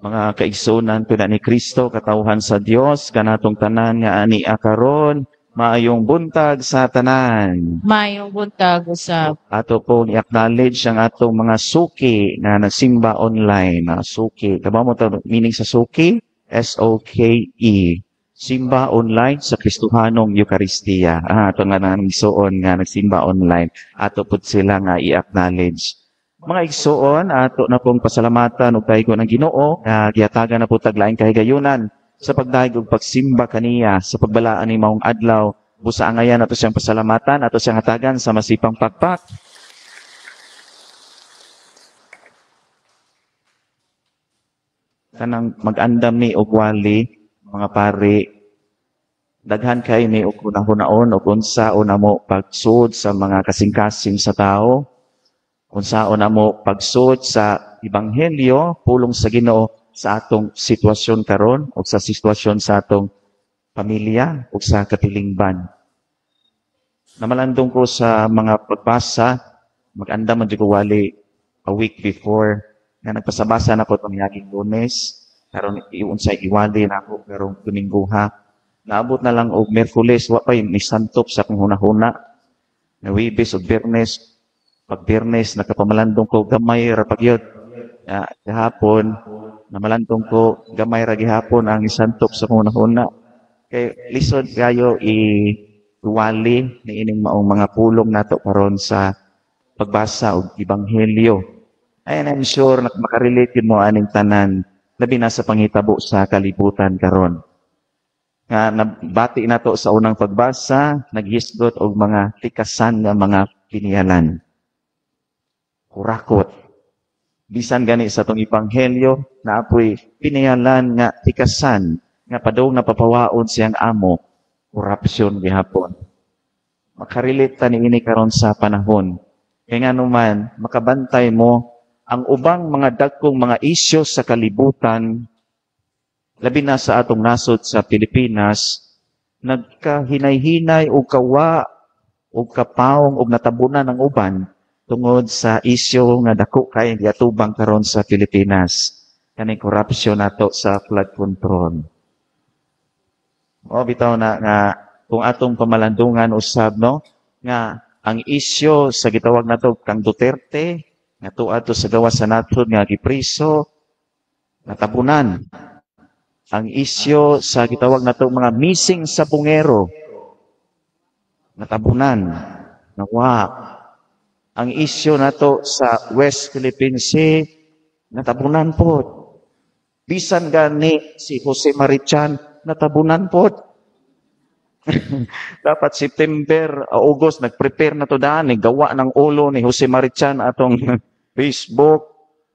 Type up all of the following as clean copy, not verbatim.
Mga kaigsunan pila ni Kristo, katawhan sa Dios, kanatong tanan nga ani karon, maayong buntag sa tanan. Mayong buntag usab. Ato po i-acknowledge ang atong mga suki na nagsimba online. Suki, kaba mo ito meaning sa suki? S-O-K-E. Simba online sa Kristohanong Eucharistia. Ito nga nang igsuon nga nagsimba online. Ato po sila nga i-acknowledge. Mga igsuon, ato na pong pasalamatan ug kaygo ng Ginoo nga gihatagan na po taglaing kahigayunan sa pagdahig ug pagsimba kaniya sa pagbalaan ni maong adlaw. Busa angayan ato siyang pasalamatan, ato siyang hatagan sa masipang pakpak. Kanang mag-andam ni og wali, mga pari, daghan kay ni og hunahon og unsa una mo pagsud sa mga kasing-kasing sa tao. Unsaon na mo pagsud sa Ebanghelyo, pulong sa Ginoo sa atong sitwasyon karon o sa sitwasyon sa atong pamilya o sa katilingban. Namalandong ko sa mga pagbasa, mag-andam man ko wali a week before na nagpasabasa na ko itong yaging Lunes, karon iunsay iwali na ako karong Dominguha. Naabot na lang og Miyerkules, wa pa ni santop sa akong hunahuna. Na Huwebes ug Biyernes, pag Biyernes, nakapamalandong ko, gamay ra pagyod. Gahapon, namalandong ko, gamay ra gihapon ang isantop sa kunahuna. Kay lisod kayo iwali ni ining maong mga pulong nato karon sa pagbasa og Ebanghelyo. And I'm sure na makarelate mo aning tanan, labi na sa pangitabo sa kalibutan karon. Nga nabati nato sa unang pagbasa, naghisgot og mga tikasan nga mga pinialan. Kurakot. Bisan gani sa itong Ebanghelyo, na apoy pinayalan nga tikasan, nga padong napapawaon siyang amo, korupsyon gihapon. Makarelate ta ni ini karon sa panahon. Kaya nga naman, makabantay mo ang ubang mga dagkong mga isyu sa kalibutan, labi na sa atong nasod sa Pilipinas, nagkahinay-hinay o kawa o kapaong o natabunan ng uban, tungod sa isyu nga dako kay giatubang karon sa Pilipinas, kaning korupsyon nato sa flood control. O bitaw na nga kung atong pamalandungan usab no nga ang isyu sa gitawag nato kang Duterte nga tuadto sa gawas sa nasod nga gipriso natabunan. Ang isyu sa gitawag nato mga missing sa bungero natabunan. Nawa ang isyu nato sa West Philippine Sea, natabunan po. Bisan gani si Jose Marichan, natabunan po. Dapat September, August, nag-prepare na to daan, gawa ng ulo ni Jose Marichan atong Facebook.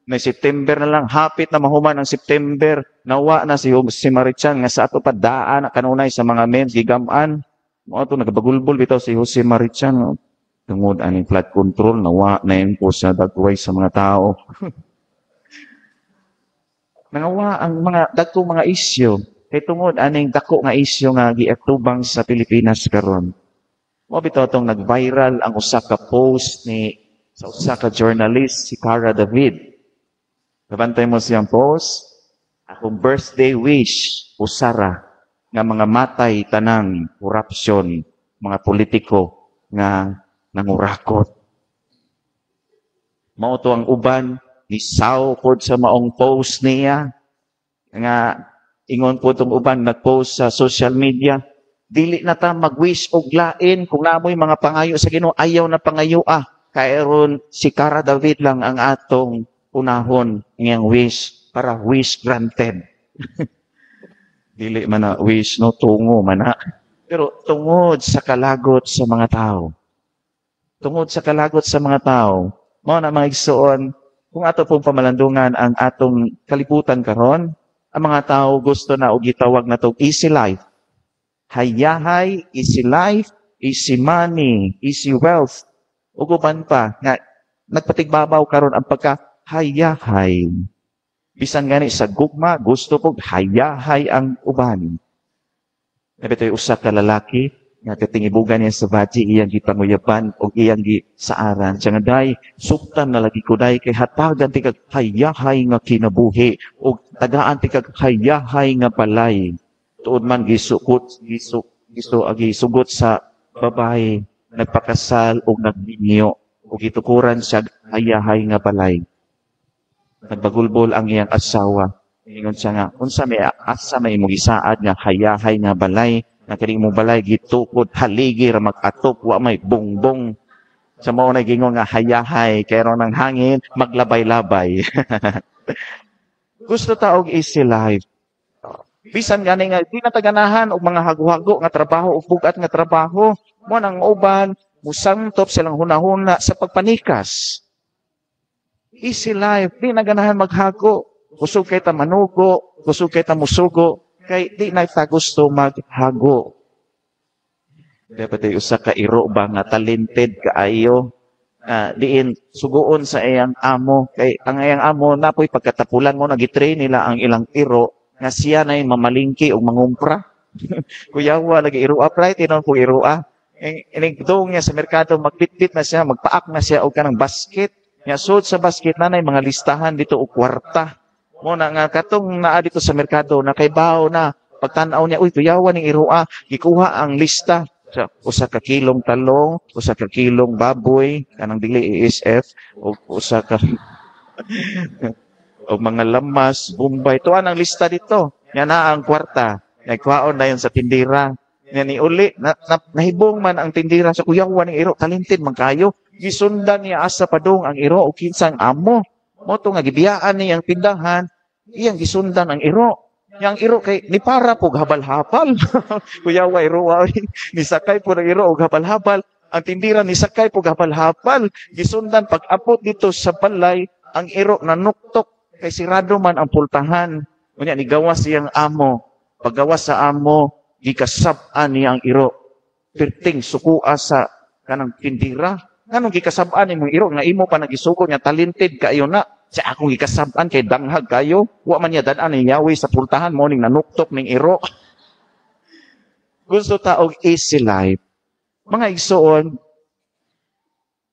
May September na lang, hapit na mahuman ang September, nawa na si Jose Marichan, nga sa ato pa daan, kanunay sa mga mens, gigamaan. Mga ito, nagbagulbol bitaw si Jose Marichan. Tungod aning flood control, nawa na yun po sa dagway sa mga tao. Nangawa ang mga dagkong mga isyu. Kay tungod aning dako nga isyu nga giatubang sa Pilipinas karon. Mo bitaw tong nag-viral ang usa ka post ni sa usa ka journalist si Cara David. Kabantay mo siyang post, akong birthday wish usara nga mga matay tanang korupsyon, mga politiko nga nangurakot. Mao to ang uban ni Sao pod sa maong post niya nga ingon po itong uban nag-post sa social media, dili na ta mag-wish og lain kung namoy mga pangayo sa Ginoo, ayaw na pangayo kayron si Cara David lang ang atong unahon ngayang wish para wish granted. Dili man na wish no tungo man na. Pero tungod sa kalagot sa mga tao. Tungod sa kalagot sa mga tao, mao na mga igsuon, kung ato pong pamalandungan ang atong kalibutan karon, ang mga tao gusto na og gitawag na to easy life. Hayahay, easy life, easy money, easy wealth. Ug uban pa nga nagpatigbabaw karon ang pagka-hayahay. Bisan gani sa gugma, gusto pog hayahay ang uban. Nabitoy usa ka lalaki nga katingibugan niya sa baji iyang gipanguyaban o iyang gisaaran. Siya nga day, suktan na lagi ko day, kay hatagan ti kag hayahay nga kinabuhi o tagaan ti kag hayahay nga balay. Tuod man gisugot sa babae, nagpakasal o nagbinyo o gitukuran siya hayahay nga balay. Nagbagulbol ang iyang asawa. Ingon siya nga, unsa may imong gisaad nga hayahay nga balay, na kini mo balay gitukod haligi ra mag-atok wa may bongbong. Sa mao na gingon nga hayahay kay ron ang hangin maglabay-labay. Gusto ta og easy life. Bisan gani nga di na taganahan og mga hago-hago nga trabaho ug bugat nga trabaho, mo nang uban musangtop silang hunahuna sa pagpanikas. Easy life, di na ganahan maghago. Kusog kay ta manugo, kusog kay ta musugo, kay di na ta gusto maghago. Dapat usa ka iro ba nga talented kaayo, diin suguon sa iyang amo. Kay ang iyang amo napoy pagkatapulan mo nagitrain nila ang ilang iro nga siya nay mamalingki og mangumpra. Kuyawa lagi iro upright tinon ko iro inigdong niya sa merkado magpitpit na siya, magpaak na siya og kanang basket. Nya sud sa basket nanay mga listahan dito og kwarta. Mo na nga katong naa dito sa merkado na kay bawo na pagtan-aw niya uy tuyawan ning irua gikuha ang lista sa usa ka kilong talong, usa ka kilong baboy kanang dili ESF o usa ka o mga lamas, bumbay tuan ang lista dito. Nya na ang kwarta. Nagkuhaon na yun sa tindira. Nya ni uli nahibong man ang tindira sa kuyawan ning iro talented man kayo. Gisundan niya asa padung ang iro o kinsang amo. Mo to nga gibiyaan niyang tindahan, iyang gisundan ang iro. Yang iro kay ni para pog habal-habal. Kuyawa iro ni sakay po ng iro og habal-habal. Ang tindira ni sakay pog habal-habal. Gisundan pag-abot dito sa balay, ang iro nanuktok kay sirado man ang pultahan. Unya ni gawas siyang amo. Paggawas sa amo, gikasab-an niya ang iro. Perting sukua sa kanang tindira. Nganong gikasab-an imong iro nga imo pa nagisugo nga talented kaayo na. Sa akong gikasab-an kay danghag kayo, wa man niya dadan ni yawi sa pultahan mo ning nanuktok ning iro. Gusto ta og easy life. Mga igsoon,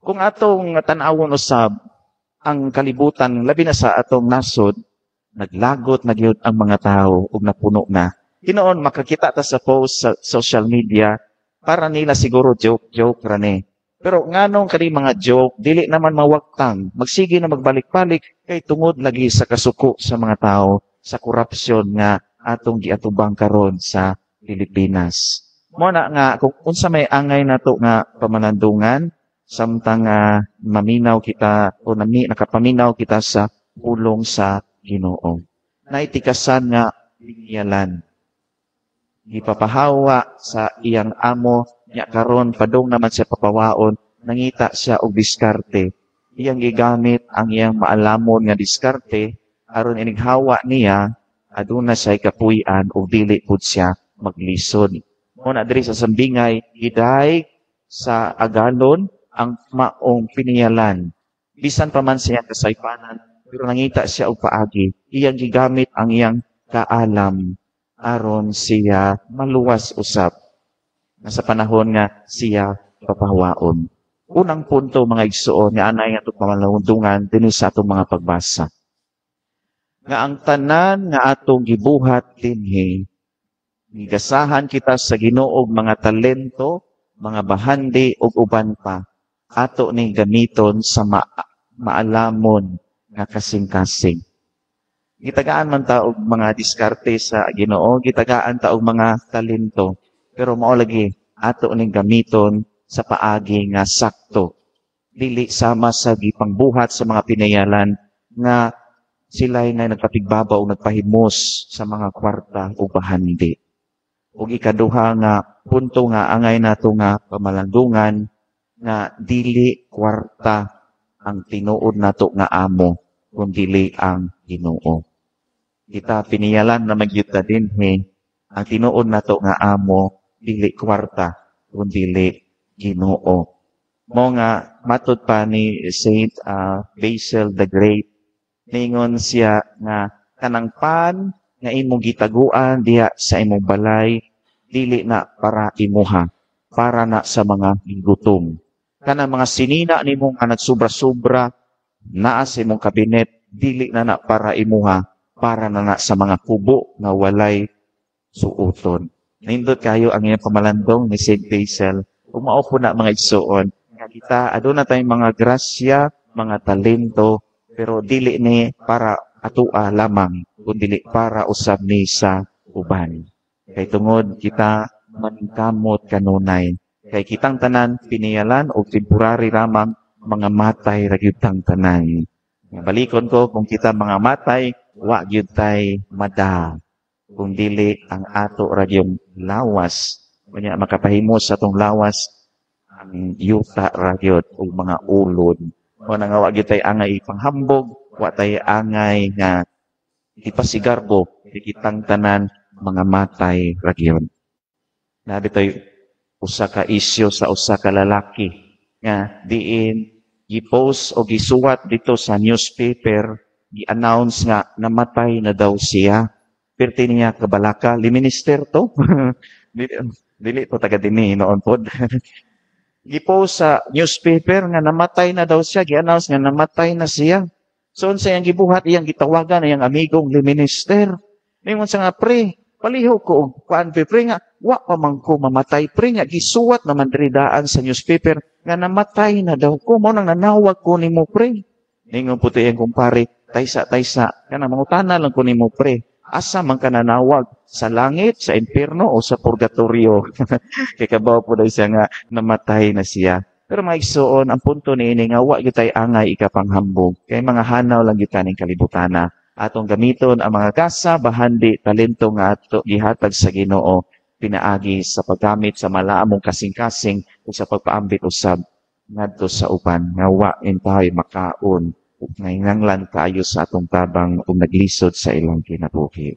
kung atong tan-awon usab ang kalibutan labi na sa atong nasod, naglagot na gyud ang mga tao ug napuno na. Hinoon makakita ta sa post sa social media para nila siguro joke rani. Pero nganong kani mga joke, dili naman mawaktang. Magsige na magbalik-balik kay tungod lagi sa kasuko sa mga tao sa korupsyon nga atong giatubang karon sa Pilipinas. Mo na nga kung unsa may angay nato nga pamanandungan samtang maminaw kita o nakapaminaw kita sa pulong sa Ginoo. Naitikasan nga binyalan. Gipapahawa sa iyang amo nya karon padung naman siya papawaon, nangita siya og diskarte. Iyang gigamit ang iyang maalamon nga diskarte aron inighawa niya aduna siya kapuy-an og dili pud siya maglisod. Mo na diri sa Sambingay giday sa agalon ang maong piniyalan. Bisan pa man siya kasaypanan, pero nangita siya og paagi. Iyang gigamit ang iyang kaalam aron siya maluwas usab. Nasa panahon nga siya papahawaon. Unang punto mga igsuon nga anay nga itong pamalawundungan din sa atong mga pagbasa. Nga ang tanan nga atong gibuhat dinhi, gigasahan kita sa Ginoo mga talento, mga bahandi ug uban pa, ato ning gamiton sa maalamon nga kasing-kasing. Gitagaan man ta og mga diskarte sa Ginoo, gitagaan ta og mga talento. Pero mao lagi ato ning gamiton sa paagi nga sakto. Dili sama sa gipangbuhat sa mga pinayalan nga sila'y na nagpatigbabaw o nagpahimos sa mga kwarta o bahandi. O ikaduha nga punto nga angay nato nga pamalandungan nga dili kwarta ang tinuod nato nga amo kung dili ang Ginoo. Kita piniyalan na magyuta dinhi ang tinuod nato nga amo dili kwarta kundi Ginoo. Mo nga matud pa ni Saint Basil the Great, ningon siya nga kanang pan nga imong gitaguan diha sa imong balay dili na para imuha, para na sa mga gutom. Kana mga sinina nimo nga nagsubra-sobra naa sa imong kabinet, dili na para imuha, para na sa mga kubo na walay suoton. Nindot kayo ang iyong pamalandong ni St. Basil. Umao po na mga igsoon. Nga kita, aduna tayong mga grasya, mga talento, pero dili ni para atua lamang, kundi para usab ni sa uban. Kay tungod kita maningkamot kanunay. Kay kitang tanan piniyalan o temporary ramang mga matay ra gyud tang tanan. Balikon ko kung kita mga matay, wa gyud tay mada. Kung dili ang ato ra gyud lawas, kanya makapahimo sa atong lawas ang yuta ra gyud o mga ulod. O nang wa gyud tay angay ipanghambog, wa tay angay nga ipasigarbo, kitang tanan mga matay ra gyud. Nabi tayo usa ka isyu sa usa ka lalaki nga diin gi-post o gisuwat dito sa newspaper, gi-announce nga namatay na daw siya. Perti niya kabalaka, liminister to. dili to taga dinhi noon pod. Gi-post sa newspaper nga namatay na daw siya, gi-announce nga namatay na siya. So unsa iyang gibuhat, iyang gitawagan iyang amigong liminister. Ningon sa nga pre, paliho ko og kuan pre nga wa pa man ko mamatay pre nga gisuwat naman diri daan sa newspaper nga namatay na daw ko, mo nang nanawag ko nimo pre. Ningon puti ang kumpare, taysa kana mangutana lang ko nimo pre. Asa man ka nanawag, sa langit, sa impierno o sa purgatorio? Kay kabaw po daw siya nga namatay na siya. Pero mga igsoon, ang punto ni ini nga wa gyud tay angay ikapanghambog. Kay mga hanaw lang gyud kaning kalibutana. Atong gamiton ang mga kasa, bahandi, talento nga ato gihatag sa Ginoo pinaagi sa paggamit sa malaamong kasing-kasing o sa pagpaambit usab ngadto sa uban nga wa intahay makaon ug ngainanglan kaayo sa atong tabang ug naglisod sa ilang kinabuhi.